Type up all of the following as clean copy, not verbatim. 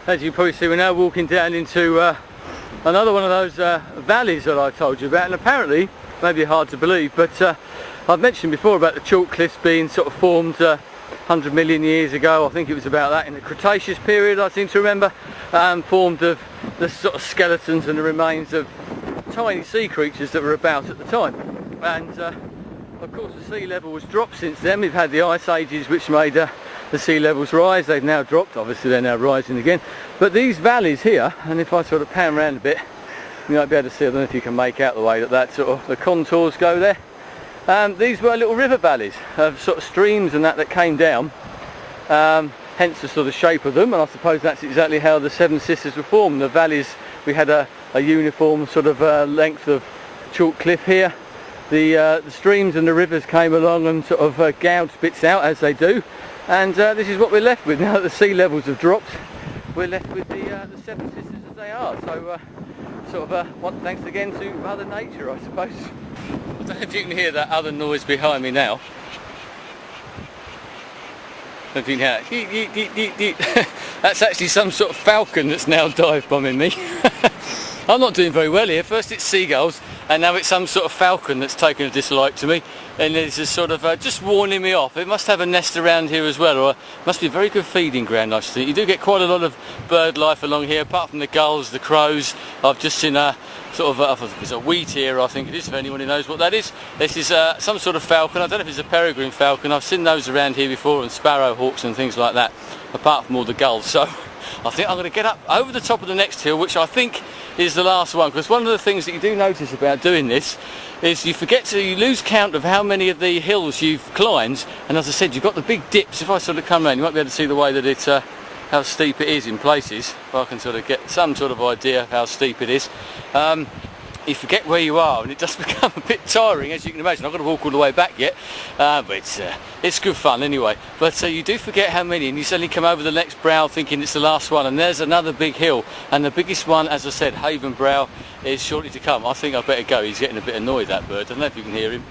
As you can probably see, we're now walking down into another one of those valleys that I told you about, and apparently, maybe hard to believe, but I've mentioned before about the chalk cliffs being sort of formed 100 million years ago. I think it was about that, in the Cretaceous period, I seem to remember, formed of the sort of skeletons and the remains of tiny sea creatures that were about at the time. And of course the sea level has dropped since then. We've had the ice ages which made the sea levels rise. They've now dropped, obviously they're now rising again. But these valleys here, and if I sort of pan around a bit, you might be able to see, I don't know if you can make out the way that sort of the contours go there. These were little river valleys of sort of streams and that came down, hence the sort of shape of them, and I suppose that's exactly how the Seven Sisters were formed. The valleys, we had a uniform sort of length of chalk cliff here. The streams and the rivers came along and sort of gouged bits out, as they do, and this is what we're left with. Now that the sea levels have dropped, we're left with the Seven Sisters as they are. So sort of one thanks again to Mother Nature, I suppose. I don't know if you can hear that other noise behind me now. If you can hear it. That's actually some sort of falcon that's now dive bombing me. I'm not doing very well here. First it's seagulls, and now it's some sort of falcon that's taken a dislike to me, and it's just sort of just warning me off. It must have a nest around here as well, or it must be a very good feeding ground, I should think. You do get quite a lot of bird life along here, apart from the gulls, the crows. I've just seen a sort of it's a wheatear, I think it is, if anyone who knows what that is. This is some sort of falcon. I don't know if it's a peregrine falcon. I've seen those around here before, and sparrowhawks and things like that, apart from all the gulls. So I think I'm going to get up over the top of the next hill, which I think is the last one, because one of the things that you do notice about doing this is you lose count of how many of the hills you've climbed, and as I said, you've got the big dips. If I sort of come around, you might be able to see the way that it's how steep it is in places, if I can sort of get some sort of idea of how steep it is. You forget where you are, and it does become a bit tiring, as you can imagine. I've got to walk all the way back yet, but it's good fun anyway. But you do forget how many, and you suddenly come over the next brow thinking it's the last one, and there's another big hill, and the biggest one, as I said, Haven Brow, is shortly to come. I think I better go. He's getting a bit annoyed, that bird. I don't know if you can hear him.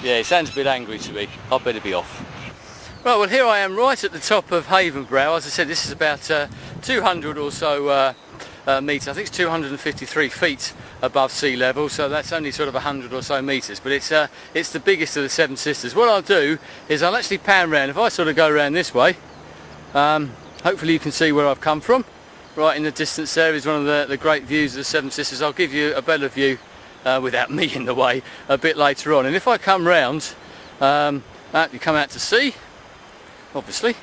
Yeah, he sounds a bit angry to me. I better be off. Right, well, here I am right at the top of Haven Brow. As I said, this is about 200 or so metres. I think it's 253 feet above sea level, so that's only sort of 100 or so metres, but it's the biggest of the Seven Sisters. What I'll do is I'll actually pan round. If I sort of go around this way, hopefully you can see where I've come from. Right in the distance there is one of the great views of the Seven Sisters. I'll give you a better view without me in the way a bit later on. And if I come round, you come out to sea, obviously,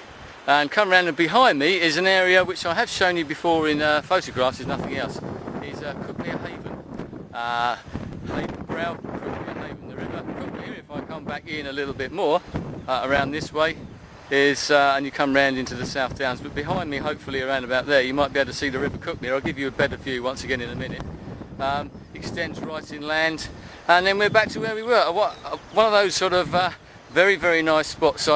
and come round, and behind me is an area which I have shown you before in photographs, there's nothing else, is Cuckmere Haven. Haven Brow, Cuckmere Haven, the river. Cuckmere, if I come back in a little bit more, around this way, is, and you come round into the South Downs, but behind me, hopefully around about there, you might be able to see the River Cuckmere. I'll give you a better view once again in a minute. Extends right inland, and then we're back to where we were. One of those sort of very, very nice spots.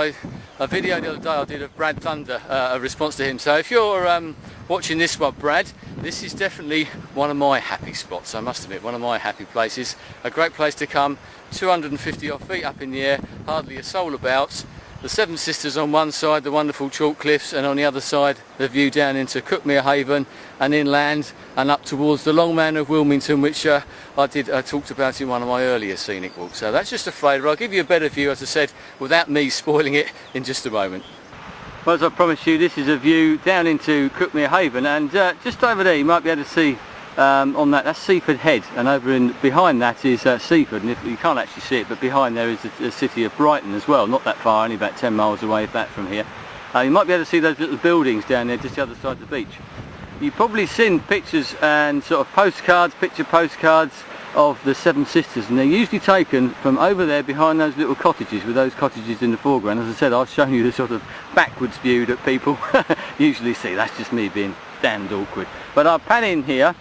A video the other day I did of Brad Thunder, a response to him. So if you're watching this one, Brad, this is definitely one of my happy spots, I must admit, one of my happy places. A great place to come, 250 odd feet up in the air, hardly a soul about. The Seven Sisters on one side, the wonderful chalk cliffs, and on the other side the view down into Cuckmere Haven and inland and up towards the Long Man of Wilmington, which I talked about in one of my earlier scenic walks. So that's just a flavour. I'll give you a better view, as I said, without me spoiling it, in just a moment. Well, as I promised you, this is a view down into Cuckmere Haven, and just over there you might be able to see on that's Seaford Head, and over behind that is Seaford, and if you can't actually see it, but behind there is the city of Brighton as well, not that far, only about 10 miles away back from here. You might be able to see those little buildings down there just the other side of the beach. You've probably seen pictures and sort of postcards, picture postcards of the Seven Sisters, and they're usually taken from over there behind those little cottages, with those cottages in the foreground. As I said, I've shown you the sort of backwards view that people usually see. That's just me being damned awkward. But I'll pan in here.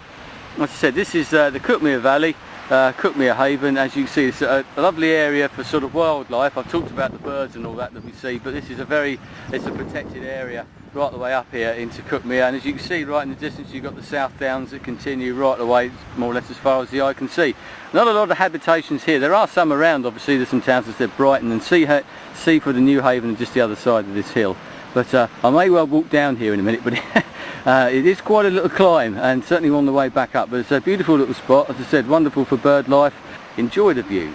As I said, this is the Cuckmere Valley, Cuckmere Haven. As you can see, it's a lovely area for sort of wildlife. I've talked about the birds and all that we see, but this is it's a protected area right the way up here into Cuckmere, and as you can see right in the distance you've got the South Downs that continue right away more or less as far as the eye can see. Not a lot of habitations here. There are some around, obviously. There's some towns, as I said, Brighton and Seaford and New Haven, and just the other side of this hill. But I may well walk down here in a minute, but it is quite a little climb, and certainly on the way back up. But it's a beautiful little spot, as I said, wonderful for bird life. Enjoy the view.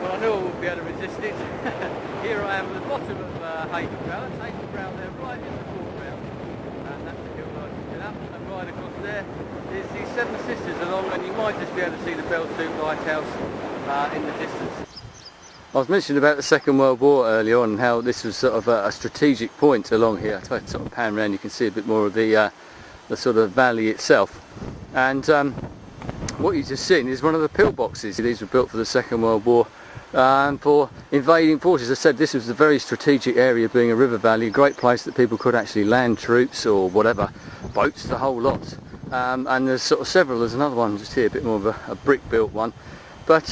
Well, I knew I wouldn't be able to resist it. Here I am at the bottom of Haven Brow. That's Haven Brow there, right in the foreground. And that's the hill that I can get up. And right across there is the Seven Sisters along, and you might just be able to see the Bell-Stoop Lighthouse in the distance. I was mentioning about the Second World War earlier on, and how this was sort of a strategic point along here. If I sort of pan around, you can see a bit more of the sort of valley itself. And what you've just seen is one of the pillboxes. These were built for the Second World War for invading forces. As I said, this was a very strategic area, being a river valley, a great place that people could actually land troops or whatever, boats, the whole lot. And there's sort of several. There's another one just here, a bit more of a brick built one. But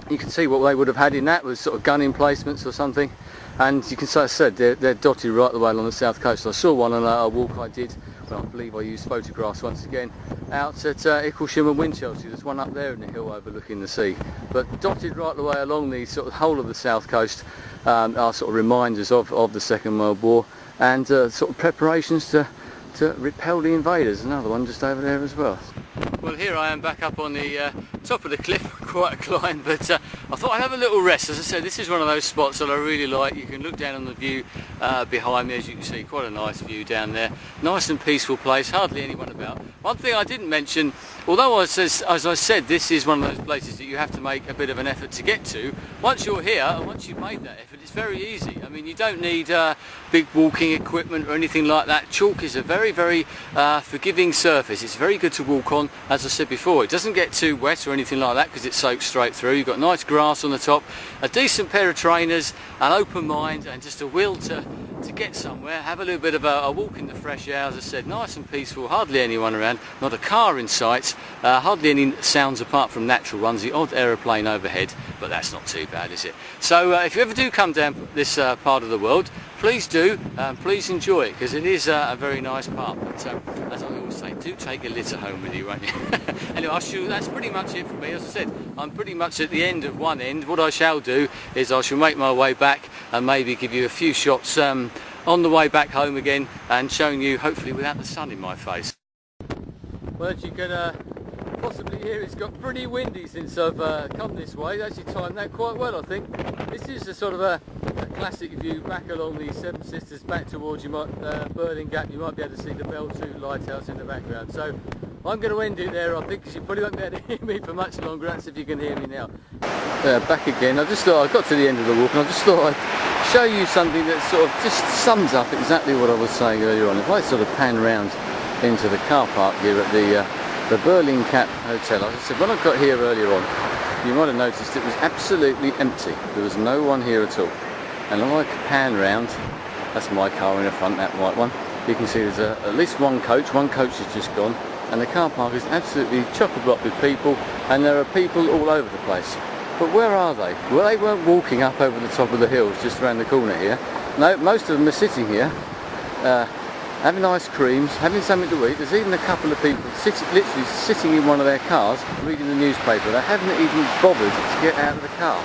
you can see what they would have had in that was sort of gun emplacements or something. And you can see, as I said, they're dotted right the way along the south coast. I saw one on a walk I did, well, I believe I used photographs once again, out at Icklesham and Winchelsea. There's one up there in the hill overlooking the sea. But dotted right the way along the sort of whole of the south coast are sort of reminders of the Second World War, and sort of preparations to repel the invaders. Another one just over there as well. Well, here I am back up on the top of the cliff, quite a climb, but I thought I'd have a little rest. As I said, this is one of those spots that I really like. You can look down on the view behind me, as you can see, quite a nice view down there. Nice and peaceful place, hardly anyone about. One thing I didn't mention, although as I said, this is one of those places that you have to make a bit of an effort to get to. Once you're here, and once you've made that effort, it's very easy. I mean, you don't need big walking equipment or anything like that. Chalk is a very, very forgiving surface. It's very good to walk on. As I said before, it doesn't get too wet or anything like that because it soaks straight through. You've got nice grass on the top, a decent pair of trainers, an open mind, and just a will to get somewhere. Have a little bit of a walk in the fresh air. As I said, nice and peaceful, hardly anyone around, not a car in sight, hardly any sounds apart from natural ones, the odd aeroplane overhead, but that's not too bad, is it? So if you ever do come down this part of the world, please do, please enjoy it, because it is a very nice part. But as I always say, do take your litter home with you, won't you? Anyway, that's pretty much it for me. As I said, I'm pretty much at the end of one end. What I shall do is I shall make my way back and maybe give you a few shots on the way back home again, and showing you, hopefully without the sun in my face. Well, as you can possibly hear, it's got pretty windy since I've come this way. It's actually timed that quite well, I think. This is a sort of a classic view back along the Seven Sisters, back towards Birling Gap. You might be able to see the Bell-Stoop Lighthouse in the background. So I'm going to end it there, I think, because you probably won't be able to hear me for much longer. That's if you can hear me now. Back again. I just thought I got to the end of the walk, and I just thought I'd show you something that sort of just sums up exactly what I was saying earlier on. If I sort of pan round into the car park here at the Birling Gap Hotel, as I said, when I got here earlier on, you might have noticed it was absolutely empty. There was no one here at all. And if I pan round, that's my car in the front, that white one. You can see there's at least one coach has just gone, and the car park is absolutely chock-a-block with people, and there are people all over the place. But where are they? Well, they weren't walking up over the top of the hills just around the corner here. No, most of them are sitting here, having ice creams, having something to eat. There's even a couple of people literally sitting in one of their cars reading the newspaper. They haven't even bothered to get out of the car.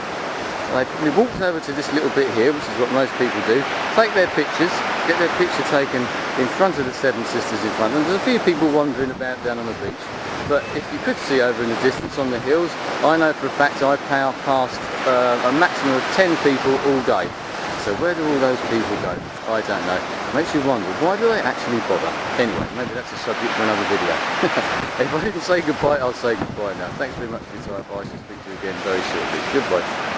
They probably walked over to this little bit here, which is what most people do, take their pictures, get their picture taken in front of the Seven Sisters in front of them. There's a few people wandering about down on the beach, but if you could see over in the distance on the hills, I know for a fact I passed a maximum of 10 people all day. So where do all those people go? I don't know. It makes you wonder, why do they actually bother? Anyway, maybe that's a subject for another video. If I didn't say goodbye, I'll say goodbye now. Thanks very much for your time. I shall speak to you again very shortly. Goodbye.